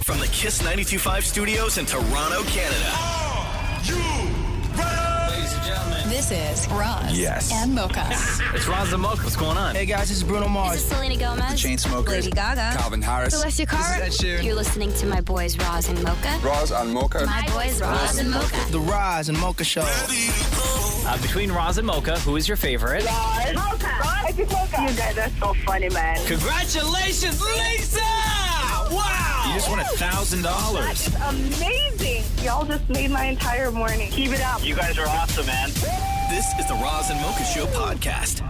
From the Kiss 92.5 studios in Toronto, Canada. Are you ready? Ladies and gentlemen, This is Roz and Mocha. it's Roz Mocha. What's going on? Hey guys, this is Bruno Mars. This is Selena Gomez. Chainsmokers. Lady Gaga. Calvin Harris. Celestia Cara. This is Ed Sheeran. You're listening to my boys Roz and Mocha. Roz and Mocha. My boys Roz and Mocha. The Roz and Mocha Show. Between Roz and Mocha, who is your favorite? Mocha. You guys are so funny, man. Congratulations, Lisa! Wow! You just won $1,000. It's amazing. Y'all just made my entire morning. Keep it up. You guys are awesome, man. This is the Roz and Mocha Show podcast.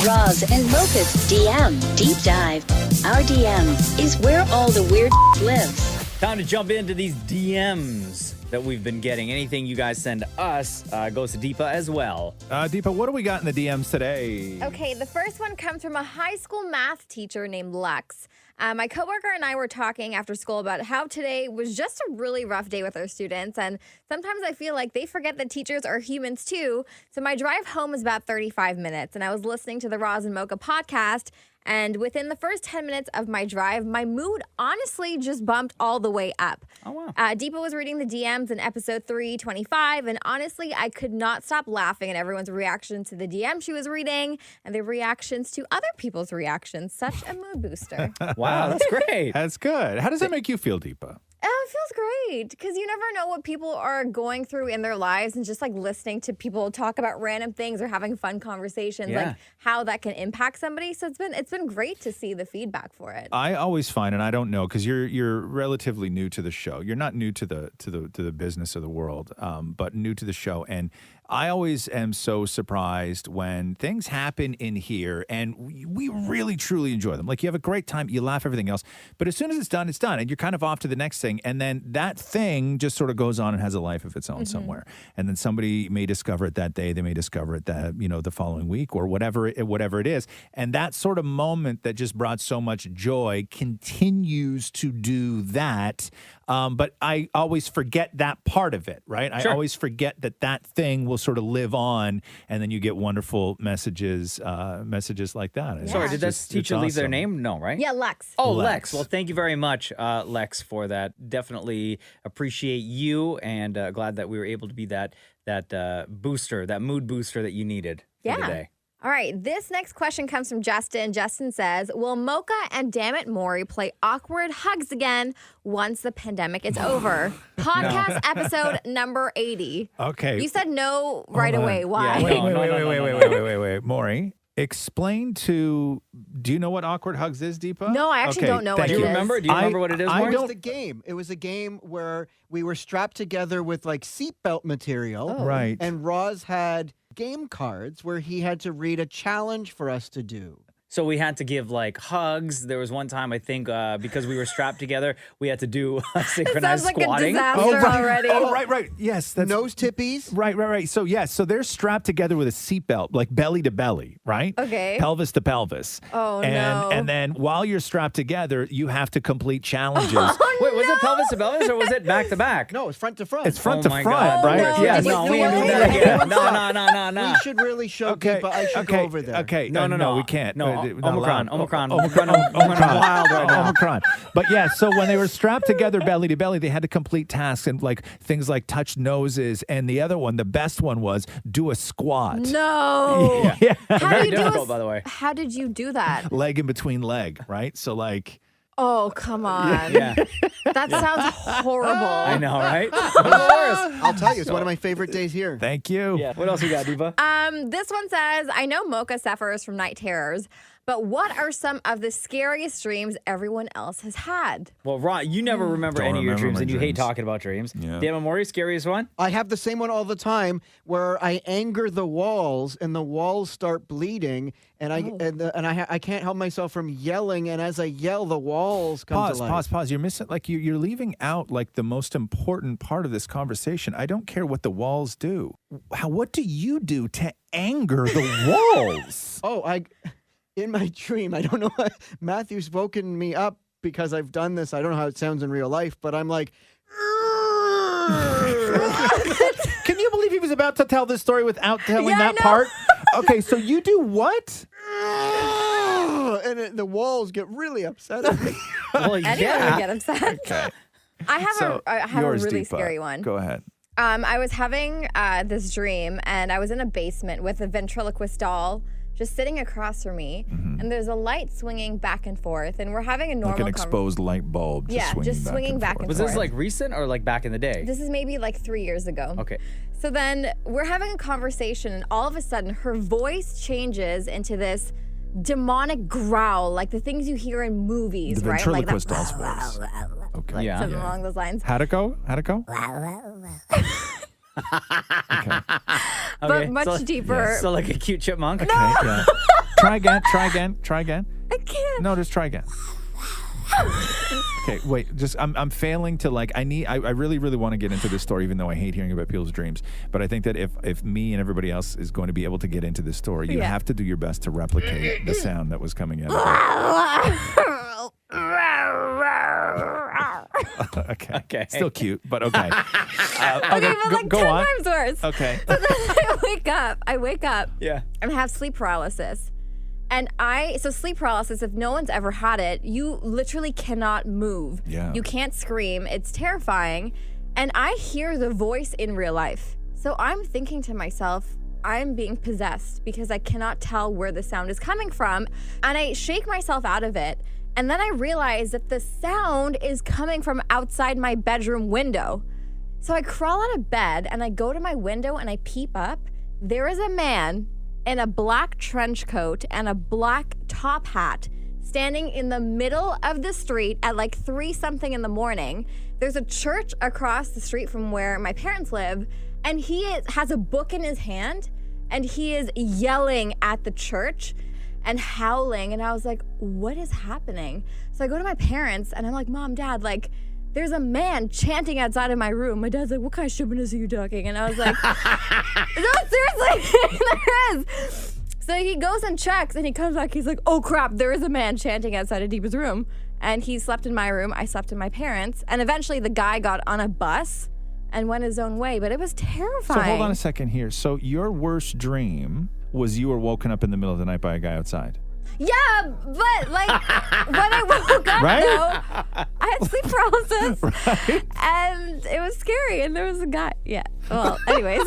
Roz and Mocha's DM Deep Dive. Our DM is where all the weird lives. Time to jump into these DMs that we've been getting. Anything you guys send us goes to Deepa as well. Deepa, what do we got in the DMs today? Okay, the first one comes from a high school math teacher named Lex. My coworker and I were talking after school about how today was just a really rough day with our students, and sometimes I feel like they forget that teachers are humans too. So my drive home was about 35 minutes, and I was listening to the Roz and Mocha podcast, and within the first 10 minutes of my drive, my mood honestly just bumped all the way up. Oh, wow. Deepa was reading the DMs in episode 325, and honestly, I could not stop laughing at everyone's reaction to the DM she was reading and the reactions to other people's reactions. Such a mood booster. Wow, that's great. That's good. How does that make you feel, Deepa? Oh, it feels great because you never know what people are going through in their lives, and just like listening to people talk about random things or having fun conversations, like how that can impact somebody. So it's been great to see the feedback for it. I always find, and I don't know, because you're relatively new to the show. You're not new to the business of the world, but new to the show. And I always am so surprised when things happen in here, and we really, truly enjoy them. Like, you have a great time, you laugh, everything else. But as soon as it's done, and you're kind of off to the next thing. And then that thing just sort of goes on and has a life of its own somewhere. And then somebody may discover it that day. They may discover it that, the following week or whatever it is. And that sort of moment that just brought so much joy continues to do that. But I always forget that part of it, right? Sure. I always forget that thing will sort of live on, and then you get wonderful messages like that. Sorry, did that teacher leave their name? No, right? Yeah, Lex. Oh, Lex. Well, thank you very much, Lex, for that. Definitely appreciate you, and glad that we were able to be that booster, that mood booster that you needed for the day. All right, this next question comes from Justin. Justin says, will Mocha and Damnit Maurie play awkward hugs again once the pandemic is over? Podcast episode number 80. Okay. You said no right away. Why? Wait. Maury, explain do you know what awkward hugs is, Deepa? No, I actually don't know what it is. Do you remember what it is, Maury? It was a game. It was a game where we were strapped together with like seatbelt material. Oh. Right. And Roz had game cards where he had to read a challenge for us to do. So we had to give like hugs. There was one time, I think, because we were strapped together, we had to do synchronized squatting. It sounds like a disaster already. Oh, right. Yes. That's nose tippies. Right. So, yes. So they're strapped together with a seatbelt, like belly to belly, right? Okay. Pelvis to pelvis. Oh, no. And then while you're strapped together, you have to complete challenges. Wait, was it pelvis to pelvis or was it back to back? No, it's front to front. It's front Oh to my front, God. right? No. Yes. No, we ain't doing that again. No. We should really show people. I should go over there. Okay. No, we can't. No, Omicron. wild right now. Omicron. But yeah, so when they were strapped together belly to belly, they had to complete tasks and like things like touch noses. And the other one, the best one, was do a squat. No. Yeah. Very difficult, by the way. How did you do that? Leg in between leg, right? So like... Oh, come on. Yeah. That sounds horrible. I know, right? It's the worst. I'll tell you, it's one of my favorite days here. Thank you. Yeah. What else you got, Deepa? This one says, I know Mocha suffers from night terrors, but what are some of the scariest dreams everyone else has had? Well, Ron, you never remember any of your dreams, and you hate talking about dreams. Yeah. Damnit Maurie, scariest one? I have the same one all the time where I anger the walls and the walls start bleeding, and I can't help myself from yelling, and as I yell, the walls come to life. Pause. You're missing, like you're leaving out like the most important part of this conversation. I don't care what the walls do. What do you do to anger the walls? In my dream, I don't know what Matthew's woken me up because I've done this. I don't know how it sounds in real life, but I'm like, can you believe he was about to tell this story without telling that part? Okay, so you do what? and the walls get really upset at me. Well, Anyone would get upset. Okay. I have a yours, really Deepa. scary one. Go ahead. I was having this dream, and I was in a basement with a ventriloquist doll just sitting across from me, and there's a light swinging back and forth, and we're having a normal Like an exposed light bulb. Just swinging back and forth. Was this like recent or like back in the day? This is maybe like 3 years ago. Okay. So then we're having a conversation, and all of a sudden her voice changes into this demonic growl, like the things you hear in movies, The right? ventriloquist like doll's voice. Okay. Yeah. Something along those lines. How'd it go? Okay. But much deeper. So like a cute chipmunk? Okay, yeah. Try again. I can't. No, just try again. Okay, wait. I'm failing to like. I really want to get into this story, even though I hate hearing about people's dreams. But I think that if me and everybody else is going to be able to get into this story, you have to do your best to replicate the sound that was coming out of it. Okay. Still cute, but okay. Okay, but like go 10 on. times worse. Okay. So then I wake up. Yeah. And have sleep paralysis. And so sleep paralysis, if no one's ever had it, you literally cannot move. Yeah. You can't scream. It's terrifying. And I hear the voice in real life. So I'm thinking to myself, I'm being possessed because I cannot tell where the sound is coming from. And I shake myself out of it. And then I realize that the sound is coming from outside my bedroom window. So I crawl out of bed and I go to my window and I peep up. There is a man in a black trench coat and a black top hat standing in the middle of the street at like 3-something in the morning. There's a church across the street from where my parents live, and he has a book in his hand, and he is yelling at the church and howling. And I was like, what is happening? So I go to my parents and I'm like, Mom, Dad, like, there's a man chanting outside of my room. My dad's like, what kind of shipment are you talking? And I was like, no, seriously, there is. So he goes and checks and he comes back. He's like, oh crap, there is a man chanting outside of Deepa's room. And he slept in my room. I slept in my parents'. And eventually the guy got on a bus and went his own way. But it was terrifying. So hold on a second here. So your worst dream was you were woken up in the middle of the night by a guy outside? Yeah, but like when I woke up, though, I had sleep paralysis, and it was scary. And there was a guy. Yeah. Well, anyways.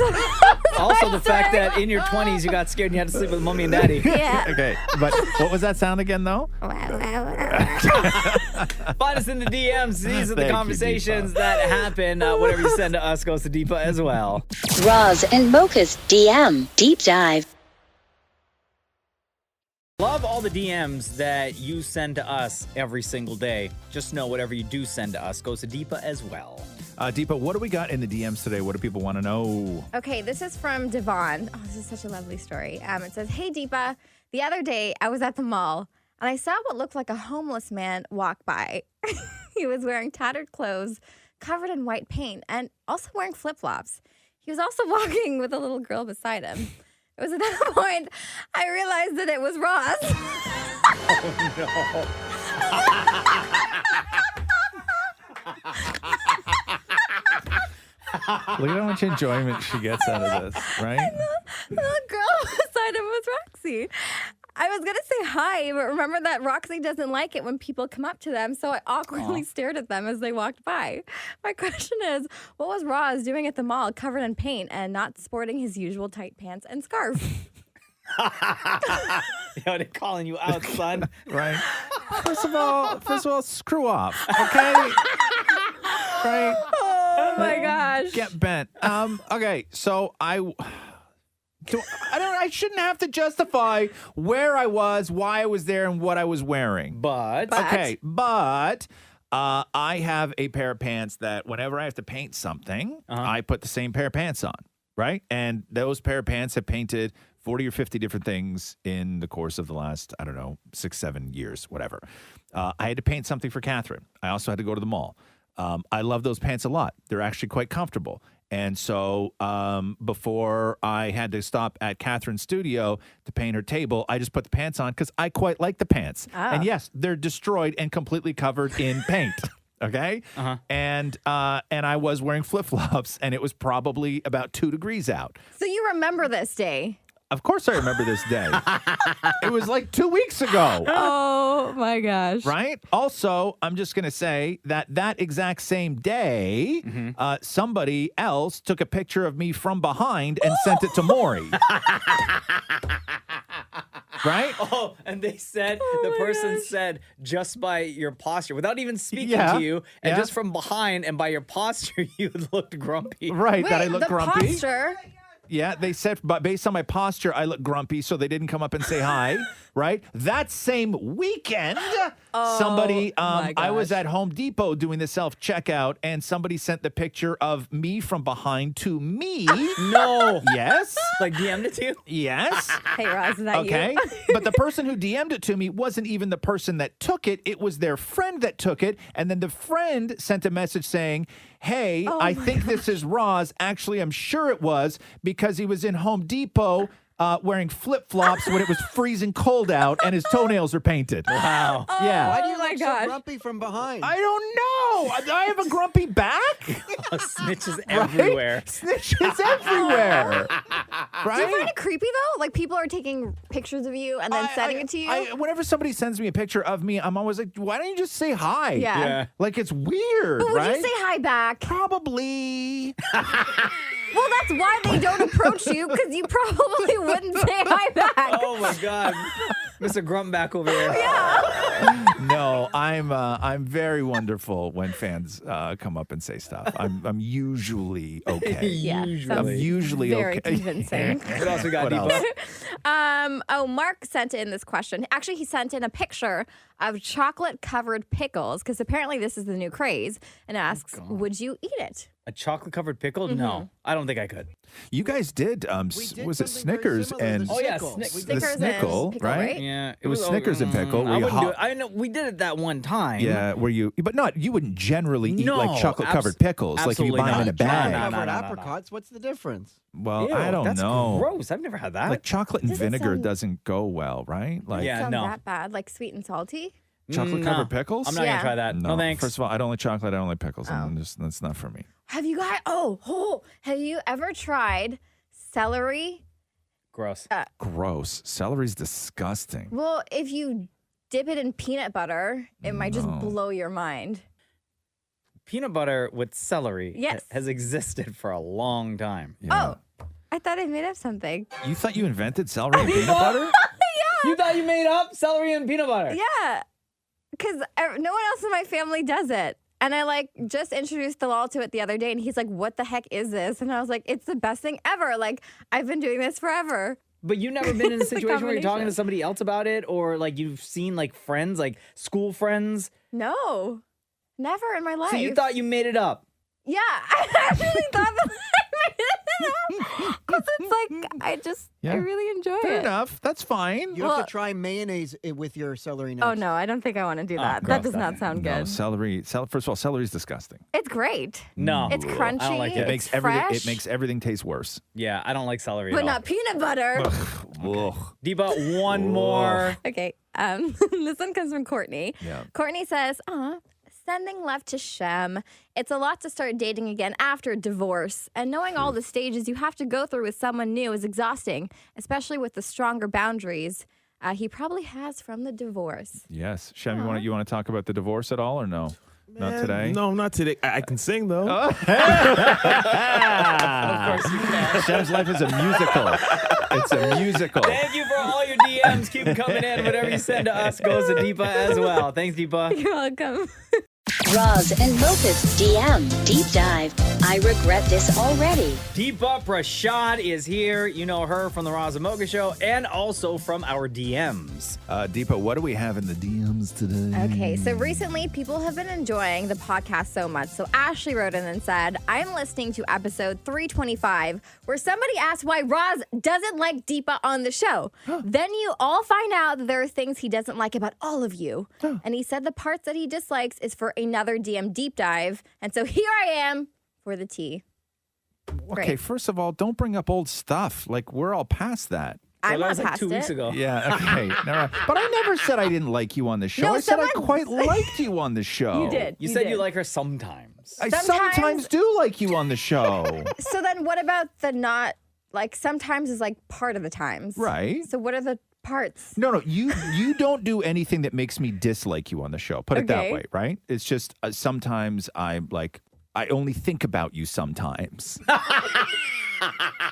Also, the fact that in your 20s you got scared and you had to sleep with mommy and daddy. Yeah. Okay, but what was that sound again, though? Find us in the DMs. These are the Thank you, conversations Deepa. that happen. Whatever you send to us goes to Deepa as well. Roz and Mocha's DM Deep Dive. Love all the DMs that you send to us every single day. Just know whatever you do send to us goes to Deepa as well. Deepa, what do we got in the DMs today? What do people want to know? Okay, this is from Devon. Oh, this is such a lovely story. It says, hey, Deepa, the other day I was at the mall and I saw what looked like a homeless man walk by. He was wearing tattered clothes, covered in white paint, and also wearing flip-flops. He was also walking with a little girl beside him. It was at that point I realized that it was Roz. Look at how much enjoyment she gets out of this, right? The little girl beside him was Roxy. I was going to say hi, but remember that Roxy doesn't like it when people come up to them, so I awkwardly stared at them as they walked by. My question is, what was Roz doing at the mall covered in paint and not sporting his usual tight pants and scarf? Yo, they're calling you out, son. Right. First of all, screw off, okay? Right. Oh my gosh. Get bent. Okay, so I shouldn't have to justify where I was, why I was there, and what I was wearing. But I have a pair of pants that whenever I have to paint something, I put the same pair of pants on, right? And those pair of pants have painted 40 or 50 different things in the course of the last, 6-7 years, whatever. I had to paint something for Catherine. I also had to go to the mall. I love those pants a lot. They're actually quite comfortable. And so before I had to stop at Catherine's studio to paint her table, I just put the pants on because I quite like the pants. Oh. And yes, they're destroyed and completely covered in paint. Okay? And I was wearing flip-flops, and it was probably about 2 degrees out. So you remember this day? Of course I remember this day. It was like 2 weeks ago. Oh, my gosh. Right? Also, I'm just going to say that exact same day, somebody else took a picture of me from behind and sent it to Maurie. Right? Oh, and they said, the person said, just by your posture, without even speaking Yeah. to you, and Yeah. just from behind and by your posture, you looked grumpy. Right, Wait, that I look the grumpy. posture. Yeah, they said, but based on my posture, I look grumpy, so they didn't come up and say hi, right? That same weekend, somebody, my I was gosh. at Home Depot doing the self-checkout, and somebody sent the picture of me from behind to me. No. Yes. Like DM'd it to you? Yes. Hey, Roz, is that Okay. you? But the person who DM'd it to me wasn't even the person that took it. It was their friend that took it. And then the friend sent a message saying, hey, I think this is Roz. Actually, I'm sure it was because he was in Home Depot wearing flip-flops when it was freezing cold out and his toenails are painted. Wow. Yeah. Why do you my look gosh. so grumpy from behind? I don't know. I have a grumpy back. Snitches everywhere. Snitches everywhere. Right? Do you find it creepy, though? Like, people are taking pictures of you and then sending it to you? Whenever somebody sends me a picture of me, I'm always like, why don't you just say hi? Yeah. Yeah. Like, it's weird, But would right? you say hi back? Probably. Well, that's why they don't approach you, because you probably wouldn't say hi back. Oh, my God. Mr. Grumpback over here. No, I'm very wonderful when fans come up and say stuff. I'm usually okay. Yeah, I'm usually very okay. convincing. What else we got, What Deepa? else? Mark sent in this question. Actually, he sent in a picture of chocolate-covered pickles, because apparently this is the new craze, and asks, would you eat it? A chocolate-covered pickle? No, I don't think I could. You guys did, We did was it something very Snickers similar, and the Oh, yeah, Snickle. Snick- We the did- Snickers and Snickle, pickle, right? right? Yeah, It was Snickers and pickle, where I you wouldn't do hop- it. I know we did it that one time. Yeah, where you, but not, you wouldn't generally eat No, like chocolate-covered abs- pickles, like if you absolutely buy them in a not. bag. No, no, Covered no, no. apricots. What's the difference? Well, Ew, I don't that's know. gross. I've never had that. Like chocolate and Doesn't vinegar sound- doesn't go well, right? Like Yeah, Sound no. that bad? Like sweet and salty? chocolate-covered No. pickles? I'm not Yeah. gonna try that. No, thanks. First of all, I don't like chocolate. I don't like pickles. I'm just, that's not for me. Have you guys? Have you ever tried celery? Gross. Gross. Celery's disgusting. Well, if you dip it in peanut butter, it might just blow your mind. Peanut butter with celery Yes. has existed for a long time. Yeah. Oh, I thought I made up something. You thought you invented celery and peanut butter? You thought you made up celery and peanut butter? Yeah, because no one else in my family does it. And I just introduced Dalal to it the other day, and he's like, "What the heck is this?" And I was like, "It's the best thing ever. Like, I've been doing this forever." But you've never been in a It's a situation where you're talking combination. to somebody else about it, or like you've seen like friends, like school friends. No, never in my life. So you thought you made it up. Yeah, I actually thought that I made it up. Because it's like, I really enjoy Fair it. enough. That's fine. You have to try mayonnaise with your celery next. Oh, no, I don't think I want to do that. gross, That does not sound No, good. celery. First of all, celery's disgusting. It's great. No. It's crunchy. I don't like it. It's fresh. It makes everything taste worse. Yeah, I don't like celery But at all. not peanut butter. Ugh. Deepa, one more. Okay. This one comes from Courtney. Yeah. Courtney says, sending love to Shem. It's a lot to start dating again after divorce. And knowing all the stages you have to go through with someone new is exhausting, especially with the stronger boundaries he probably has from the divorce. Yes. Shem, you want to talk about the divorce at all or no? Not today? No, not today. I can sing though. Of course you can. Shem's life is a musical. It's a musical. Thank you for all your DMs. Keep them coming in. Whatever you send to us goes to Deepa as well. Thanks, Deepa. You're welcome. Roz and Mocha's DM Deep Dive. I regret this already. Deepa Prashad is here. You know her from the Roz and Mocha Show and also from our DMs. Deepa, what do we have in the DMs today? Okay, so recently people have been enjoying the podcast so much. So Ashley wrote in and said, I'm listening to episode 325 where somebody asked why Roz doesn't like Deepa on the show. Then you all find out that there are things he doesn't like about all of you. And he said the parts that he dislikes is for another DM deep dive. And so here I am for the tea. Okay, Great. first of all, don't bring up old stuff. Like, we're all past that. I'm that not was like past 2 weeks it. ago. Yeah, okay. But I never said I didn't like you on the show. No, I said I someone- quite liked you on the show. You did. You said did. you like her sometimes. I Sometimes- sometimes do like you on the show. So then what about the not like sometimes is like part of the times. Right. So what are the parts? No, you don't do anything that makes me dislike you on the show. Put it that Okay. way, right? It's just sometimes I only think about you sometimes.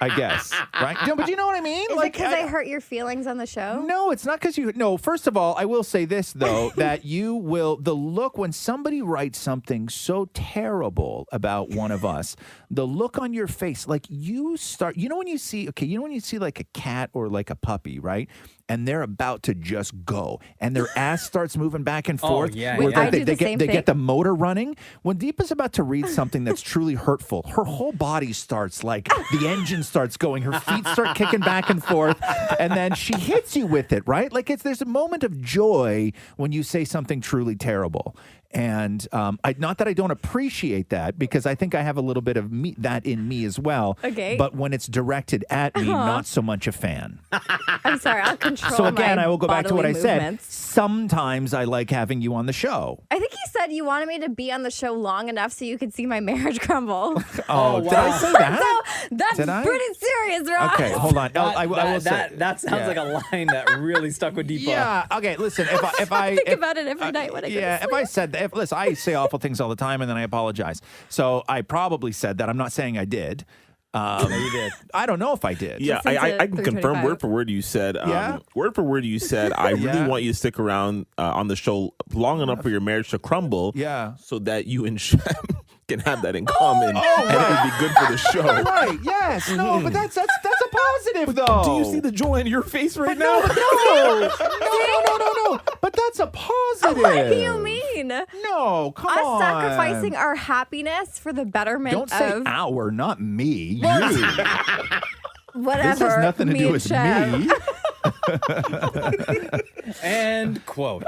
I guess, right? No, but you know what I mean? Is it because I hurt your feelings on the show? No, it's not because you. No, first of all, I will say this though, that you will. The look when somebody writes something so terrible about one of us, the look on your face, like you start. You know when you see like a cat or like a puppy, right? And they're about to just go, and their ass starts moving back and forth. yeah, where yeah. I do the same they thing. get the motor running. When Deepa's about to read something that's truly hurtful, her whole body starts like the engine starts going. Her feet start kicking back and forth, and then she hits you with it, right? Like there's a moment of joy when you say something truly terrible. And not that I don't appreciate that, because I think I have a little bit of that in me as well. Okay. But when it's directed at me, not so much a fan. I'm sorry, I'll control So again, my I will go back to what I bodily said. movements. Sometimes I like having you on the show. I think you said you wanted me to be on the show long enough so you could see my marriage crumble. Oh, did I say that? So that's Did I? pretty serious, Ross. Okay, hold on. I will say that sounds like a line that really stuck with Deepa. Yeah. Okay. Listen. If I think about it every night when I go to if I said that, listen, I say awful things all the time, and then I apologize. So I probably said that. I'm not saying I did. You did. I don't know if I did. Yeah, Listen to I can confirm 325. word for word you said. Yeah? Word for word you said, I really Yeah. want you to stick around on the show long enough for your marriage to crumble. Yeah. So that you and Shem can have that in common, and right. it would be good for the show. Right. Yes. No. But that's a positive though. Do you see the joy in your face right No. now? No. But that's a positive. What do you mean? No. Come Us on. sacrificing our happiness for the betterment Don't say of our, not me. Well, you. whatever. This has nothing to me do and with Shem. me. End quote.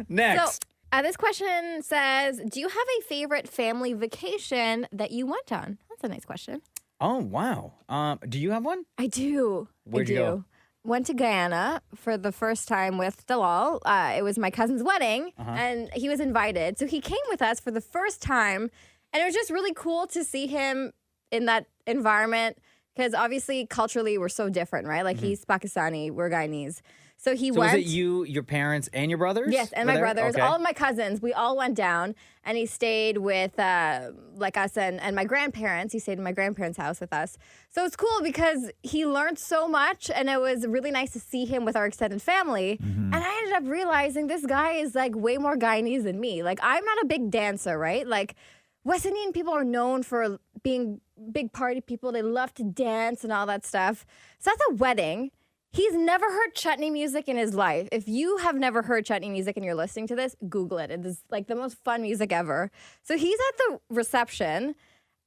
Next. So, this question says, do you have a favorite family vacation that you went on? That's a nice question. Oh, wow. Do you have one? I do. Where'd you go? Went to Guyana for the first time with Dalal. It was my cousin's wedding, and he was invited. So he came with us for the first time, and it was just really cool to see him in that environment, because obviously culturally we're so different, right? Like he's Pakistani, we're Guyanese. So he So went. was it you, your parents, and your brothers? Yes, and were my there? brothers, Okay. all of my cousins, we all went down, and he stayed with like us and my grandparents. He stayed in my grandparents' house with us. So it's cool because he learned so much, and it was really nice to see him with our extended family. And I ended up realizing this guy is like way more Guyanese than me. Like I'm not a big dancer, right? Like West Indian people are known for being big party people. They love to dance and all that stuff. So at the wedding, he's never heard chutney music in his life. If you have never heard chutney music and you're listening to this, Google it. It is like the most fun music ever. So he's at the reception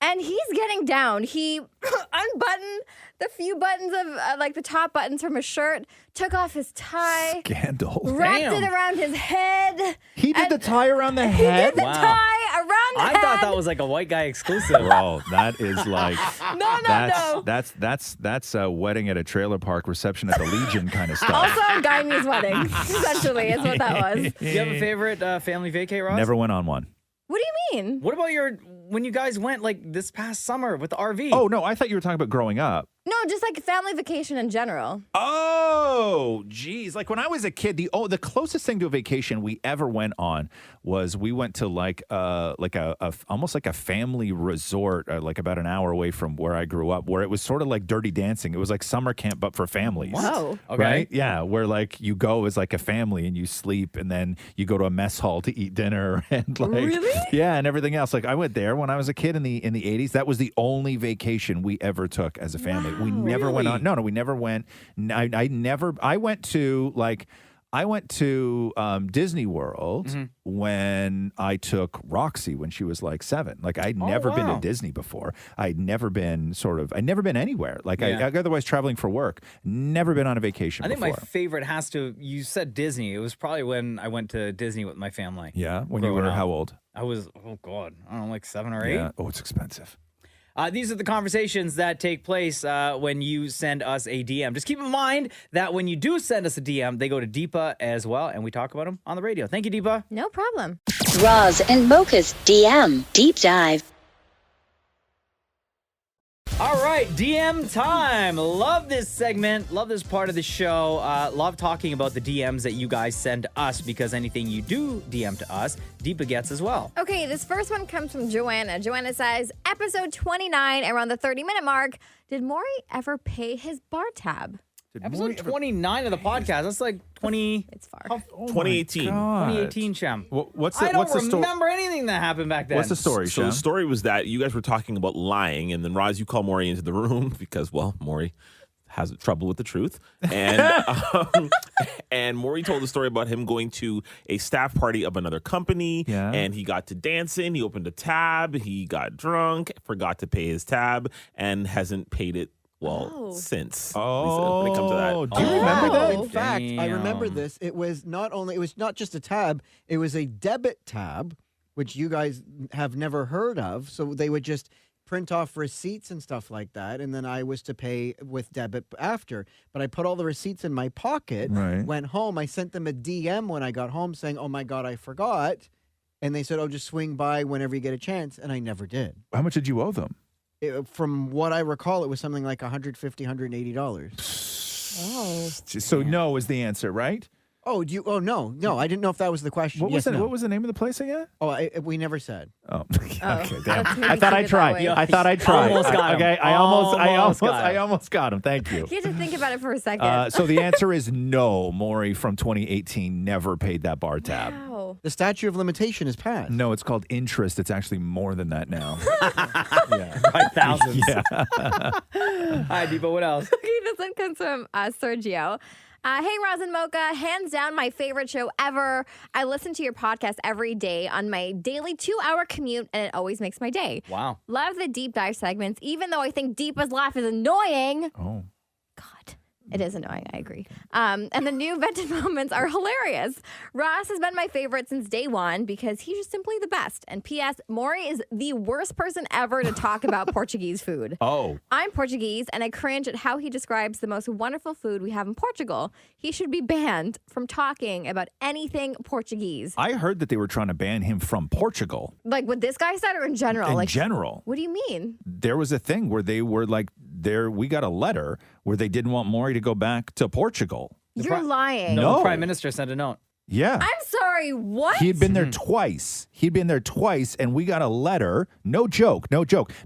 and he's getting down. He unbuttoned the few buttons of like the top buttons from his shirt, took off his tie, Scandal. wrapped it around his head. He did the tie around the He head? did the Wow. tie around the I head. thought that was like a white guy exclusive. Bro, that is like No. that's a wedding at a trailer park reception at the Legion kind of stuff. Also, a Guyanese wedding, essentially, is what that was. Do you have a favorite family vacay, Ross? Never went on one. What do you mean? What about when you guys went like this past summer with the RV? Oh no, I thought you were talking about growing up. No, just like family vacation in general. Oh, geez. Like when I was a kid, the closest thing to a vacation we ever went on was we went to like a almost like a family resort, like about an hour away from where I grew up, where it was sort of like Dirty Dancing. It was like summer camp, but for families. Whoa. Okay. Right? Yeah, where like you go as like a family and you sleep and then you go to a mess hall to eat dinner and like Really? Yeah, and everything else. Like I went there when I was a kid in the 80s. That was the only vacation we ever took as a family. We never went on. No, we never went. I went to Disney World when I took Roxy when she was like 7. Like I'd never been to Disney before. I'd never been anywhere. Like I otherwise traveling for work. Never been on a vacation I think before. my favorite has to, you said Disney. It was probably when I went to Disney with my family. Yeah, when you growing were up. how old? I was, oh God, I don't know, like 7 or 8. Yeah. Oh, it's expensive. These are the conversations that take place when you send us a DM. Just keep in mind that when you do send us a DM, they go to Deepa as well, and we talk about them on the radio. Thank you, Deepa. No problem. Roz and Mocha's DM Deep Dive. All right, DM time. Love this segment. Love this part of the show. Love talking about the DMs that you guys send us because anything you do DM to us, Deepa gets as well. Okay, this first one comes from Joanna. Joanna says, episode 29, around the 30-minute mark, did Maury ever pay his bar tab? Episode 29 of the podcast. That's like 20. It's far. 2018. 2018, Shem. What's I don't the story? remember anything that happened back then. What's the story, So the Shem? story was that you guys were talking about lying, and then Roz, you call Maury into the room because, well, Maury has trouble with the truth. And and Maury told the story about him going to a staff party of another company, and he got to dancing. He opened a tab. He got drunk, forgot to pay his tab, and hasn't paid it since. Oh, when it comes to that. Do you remember that? In fact, I remember this. It was not just a tab, it was a debit tab, which you guys have never heard of. So they would just print off receipts and stuff like that. And then I was to pay with debit after. But I put all the receipts in my pocket, went home. I sent them a DM when I got home saying, oh my God, I forgot. And they said, oh, just swing by whenever you get a chance. And I never did. How much did you owe them? From what I recall, it was something like $150, $180. Oh. So no is the answer, right? Oh, no. I didn't know if that was the question. What was the name of the place again? Oh, we never said. Oh, okay. Damn. I thought I'd try. I thought I'd try. Almost got him. Okay, I almost got him. Thank you. You had to think about it for a second. So the answer is no. Maury from 2018 never paid that bar tab. Wow. The statute of limitation is passed. No, it's called interest. It's actually more than that now. By thousands. Yeah. Hi, Deepa. What else? Okay, this one comes from Sergio. Hey, Roz and Mocha, hands down my favorite show ever. I listen to your podcast every day on my daily 2-hour commute, and it always makes my day. Wow. Love the deep dive segments, even though I think Deepa's laugh is annoying. Oh. God. It is annoying, I agree. And the new vented moments are hilarious. Ross has been my favorite since day one because he's just simply the best. And P.S. Maury is the worst person ever to talk about Portuguese food. Oh. I'm Portuguese, and I cringe at how he describes the most wonderful food we have in Portugal. He should be banned from talking about anything Portuguese. I heard that they were trying to ban him from Portugal. Like what this guy said or in general? In general. What do you mean? There was a thing where they were like, we got a letter where they didn't want Maury to go back to Portugal. You're lying. No. The Prime Minister sent a note. Yeah. I'm sorry, what? He had been there twice. And we got a letter. No joke,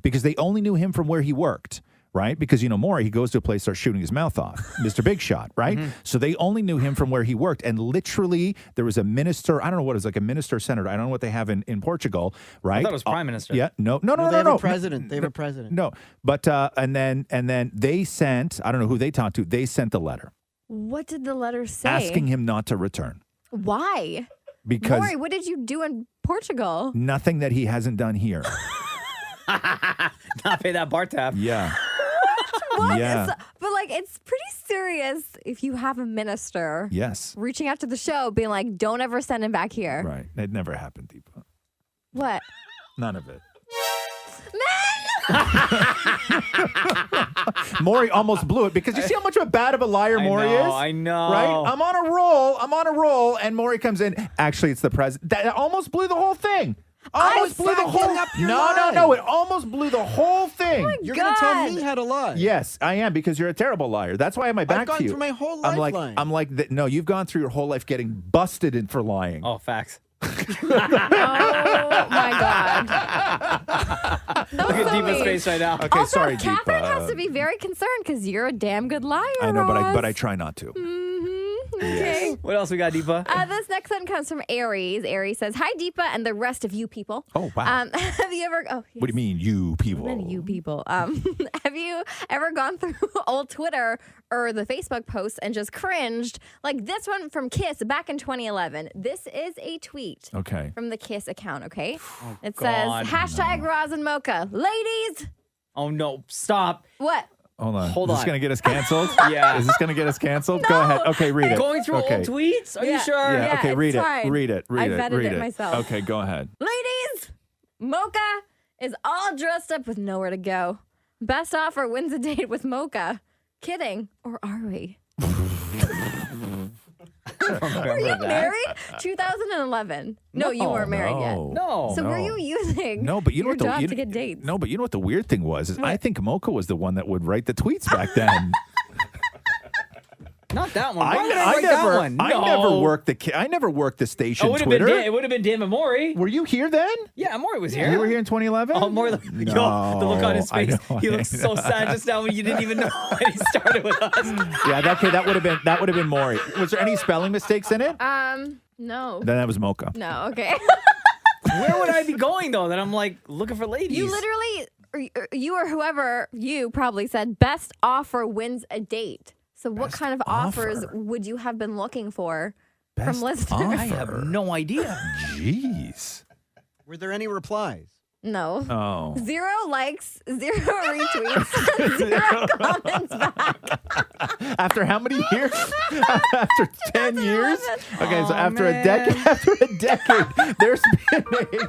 because they only knew him from where he worked, right? Because, Maury, he goes to a place, starts shooting his mouth off. Mr. Big Shot, right? So they only knew him from where he worked. And literally, there was a minister, I don't know what it is, like a minister, senator. I don't know what they have in Portugal, right? I thought it was Prime Minister. Yeah, no. They have a president. They have a president. No, but, and then they sent, I don't know who they talked to, they sent the letter. What did the letter say? Asking him not to return. Why? Because Maury, what did you do in Portugal? nothing that he hasn't done here. Not pay that bar tab. Yeah. What? Yeah. But it's pretty serious if you have a minister Yes. reaching out to the show being like, don't ever send him back here. Right. It never happened, Deepa. What? None of it. Men! Maury almost blew it because you see how much of a bad of a liar Maury is? I know. Right? I'm on a roll, and Maury comes in. Actually, it's the president. That almost blew the whole thing. Almost blew the whole. up your No. lie. It almost blew the whole thing. You're going to tell God. me how to lie. Yes, I am, because you're a terrible liar. That's why I have my back I've gone to you. through my whole I'm life like, lying. I'm like, no, you've gone through your whole life getting busted in for lying. Oh, facts. Oh my God. Look at Deepa's face right now. Okay, Also, sorry, Catherine Deepa. has to be very concerned because you're a damn good liar. I know, but Roz. I try not to. Okay. What else we got, Deepa? This next one comes from Aries. Aries says, "Hi, Deepa, and the rest of you people. Oh, wow. Have you ever? Oh, yes. What do you mean, you people? Many you people. Have you ever gone through old Twitter or the Facebook posts and just cringed? Like this one from Kiss back in 2011. This is a tweet Okay. from the Kiss account, okay? It God, says, hashtag Roz and Mocha. Ladies, Oh, no. Stop. what? Hold on. Hold Is this on. going to get us canceled? Yeah. Is this going to get us canceled? Go ahead. Okay, read it. Going through okay. old tweets? Are you Yeah. sure? Yeah, Yeah, okay, it's read it. fine. Read it. Read I it. vetted Read it myself. Okay, go ahead. Ladies, Mocha is all dressed up with nowhere to go. Best offer wins a date with Mocha. Kidding. Or are we? Were you married? 2011. No, you weren't married yet. No. So were you using No, but you know your what the job to get dates? No, but you know what the weird thing was? Is I think Mocha was the one that would write the tweets back then. Not that one. Why would I write never, that one? I never worked the station it Twitter. it would have been Damnit Maurie. Were you here then? Yeah, Maurie was here. You were here in 2011? Oh, Maurie, the look on his face. He looks so sad just now when you didn't even know when he started with us. Yeah, that would have been Maurie. Was there any spelling mistakes in it? No. Then that was Mocha. No, okay. Where would I be going though? That I'm like looking for ladies. You literally, you or whoever you probably said best offer wins a date. So what kind of offers would you have been looking for from listeners? I have no idea. Jeez. Were there any replies? No. Oh. 0 likes, 0 retweets, 0 comments back. After how many years? After 10 years? Okay, so after a decade, there's been a...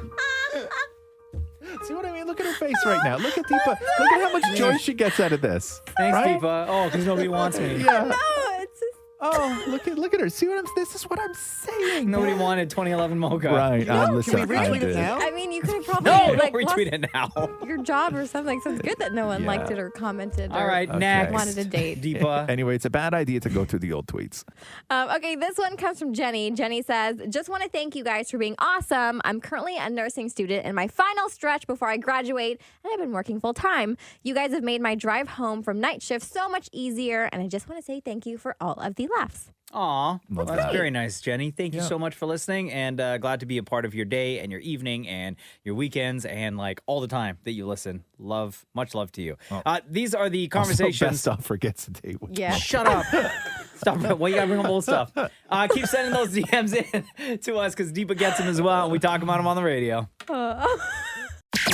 See what I mean? Look at her face right now. Look at Deepa. Look at how much joy she gets out of this. Thanks, right? Deepa. Oh, because nobody wants me. Yeah. No, it's just... Oh, look at her. See what this is what I'm saying. Nobody wanted 2011 Mocha. Right. Listen, Can we retweet it now? I mean, you could have probably No, like don't retweet lost it now. your job or something. So it's good that no one liked it or commented All or right, next. wanted a date. Deepa. Anyway, it's a bad idea to go through the old tweets. Okay, this one comes from Jenny. Jenny says, just want to thank you guys for being awesome. I'm currently a nursing student in my final stretch before I graduate, and I've been working full time. You guys have made my drive home from night shift so much easier, and I just want to say thank you for all of the laughs. Aw, Love that's that. very nice, Jenny. Thank you so much for listening, and glad to be a part of your day and your evening and your weekends and like all the time that you listen. Much love to you. These are the conversations. Also, best offer gets a date with Yeah. Shut up. Stop. Why you gotta bring up old stuff? Keep sending those DMs in to us because Deepa gets them as well, and we talk about them on the radio.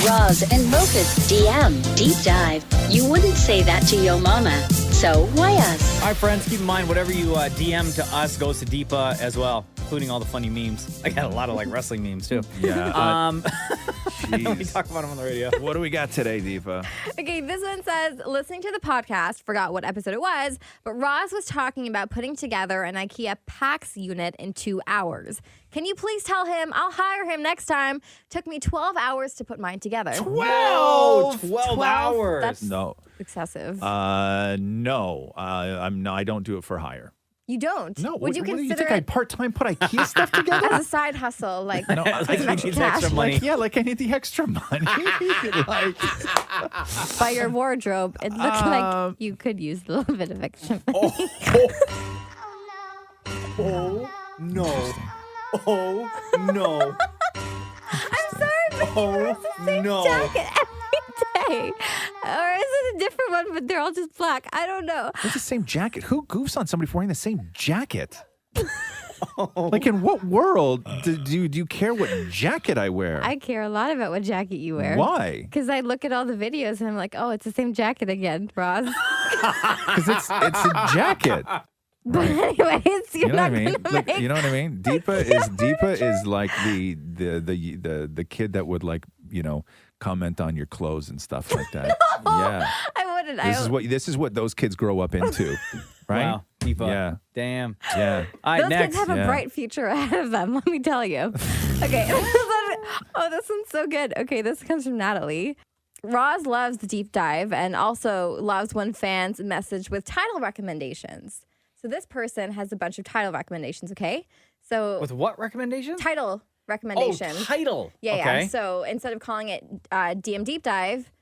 Roz and Mocha's DM Deep Dive. You wouldn't say that to your mama, so why us? All right, friends, keep in mind, whatever you DM to us goes to Deepa as well, including all the funny memes. I got a lot of like wrestling memes too. Yeah. And then we talk about them on the radio. What do we got today, Deepa? Okay, this one says, listening to the podcast, forgot what episode it was, but Roz was talking about putting together an IKEA PAX unit in 2 hours. Can you please tell him I'll hire him next time? Took me 12 hours to put mine together. 12 hours. That's No. excessive. No. I don't do it for hire. You don't? No. Would you what do you consider think? I it part-time put IKEA stuff together? as a side hustle? Like, No, Like he needs cash. extra money. like I need the extra money. Like, by your wardrobe, it looks like you could use a little bit of extra money. Oh, no. Oh, no. I'm sorry, but Oh, he wears the same no. jacket every day. Or is it a different one, but they're all just black? I don't know. it's the same jacket. Who goofs on somebody for wearing the same jacket? Like, in what world do you care what jacket I wear? I care a lot about what jacket you wear. Why? Because I look at all the videos and I'm like, oh, it's the same jacket again, Roz. Because it's a jacket. But anyways, you're You know what not I mean? gonna Like, make... you know what I mean? Deepa is like the kid that would, like, comment on your clothes and stuff like that. Yeah. I wouldn't. This is what those kids grow up into, right? Wow, Deepa. Yeah. Damn. Yeah. All right, Those next. kids have a Yeah. bright future ahead of them, let me tell you. Okay. Oh, this one's so good. Okay, this comes from Natalie. Roz loves the deep dive and also loves when fans message with title recommendations. So this person has a bunch of title recommendations, okay? So With what recommendations? title recommendation. Oh, title. Yeah, okay. yeah. So instead of calling it DM Deep Dive,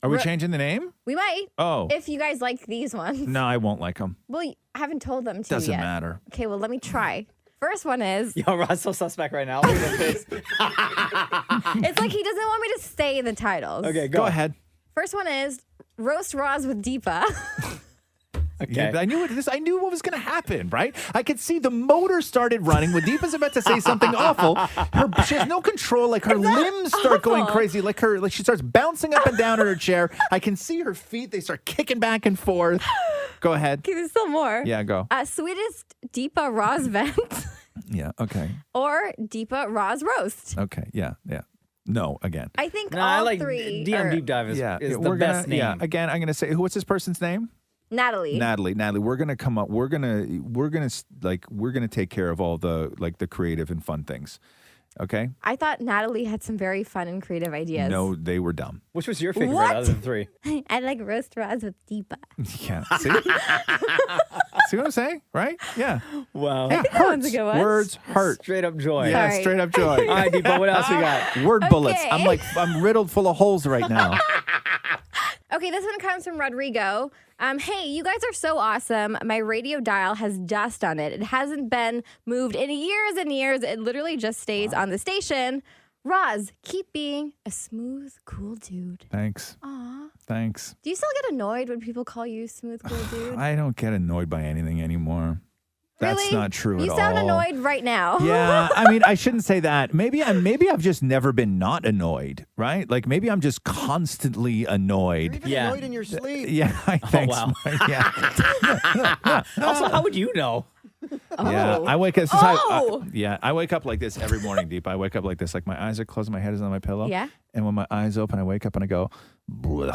Are we changing the name? we might. Oh. If you guys like these ones. No, I won't like them. Well, I haven't told them to Doesn't yet. matter. Okay, well, let me try. First one is, Yo, Rod's so suspect right now. Look at his face. it's like he doesn't want me to say the titles. Okay, Go ahead. First one is Roast Roz with Deepa. Okay. Yeah, I knew what was going to happen, right? I could see the motor started running when Deepa's about to say something awful. She has no control. Like, her limbs start going crazy. Like she starts bouncing up and down in her chair. I can see her feet. They start kicking back and forth. Go ahead. Okay, there's still more. Yeah, go. Sweetest Deepa Roz vent Yeah, okay. or Deepa Roz roast. Okay, yeah. No, again. I think No, all I like three DM are- Deep Dive is the we're best name. Yeah, again, I'm going to say, what's this person's name? Natalie, we're gonna come up. We're gonna take care of all the the creative and fun things. Okay. I thought Natalie had some very fun and creative ideas. No, they were dumb. Which was your favorite What? out of the three? I like roast Roz with Deepa. Yeah. See? See what I'm saying? Right? Yeah. Wow. Yeah, that one's a good one. Words hurt. Straight up joy. Yeah, Sorry. straight up joy. All right, Deepa, what else we got? Word bullets. Okay. I'm riddled full of holes right now. Okay, this one comes from Rodrigo. Hey, you guys are so awesome. My radio dial has dust on it. It hasn't been moved in years and years. It literally just stays on the station. Roz, keep being a smooth, cool dude. Thanks. Aw. Thanks. Do you still get annoyed when people call you smooth, cool dude? I don't get annoyed by anything anymore. That's Really? not true at all. You sound annoyed right now. Yeah, I mean, I shouldn't say that. Maybe I've just never been not annoyed, right? Like maybe I'm just constantly annoyed. You're even annoyed in your sleep. Yeah, thanks. wow. Mike. Yeah. Also, how would you know? Yeah, Oh. I wake up. Oh. I wake up like this every morning, Deep. I wake up like this, like my eyes are closed, my head is on my pillow. Yeah. And when my eyes open, I wake up and I go, blech.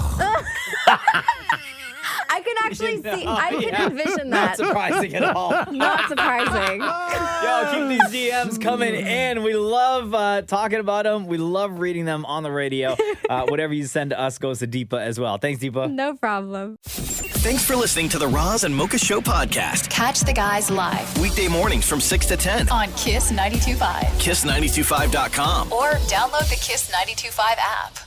I can actually see, I can envision Not that. surprising at all. Not surprising. Yo, keep these DMs coming in. We love talking about them. We love reading them on the radio. Whatever you send to us goes to Deepa as well. Thanks, Deepa. No problem. Thanks for listening to the Roz and Mocha Show podcast. Catch the guys live Weekday mornings from 6 to 10. on Kiss 92.5 Kiss925.com. or download the Kiss 92.5 app.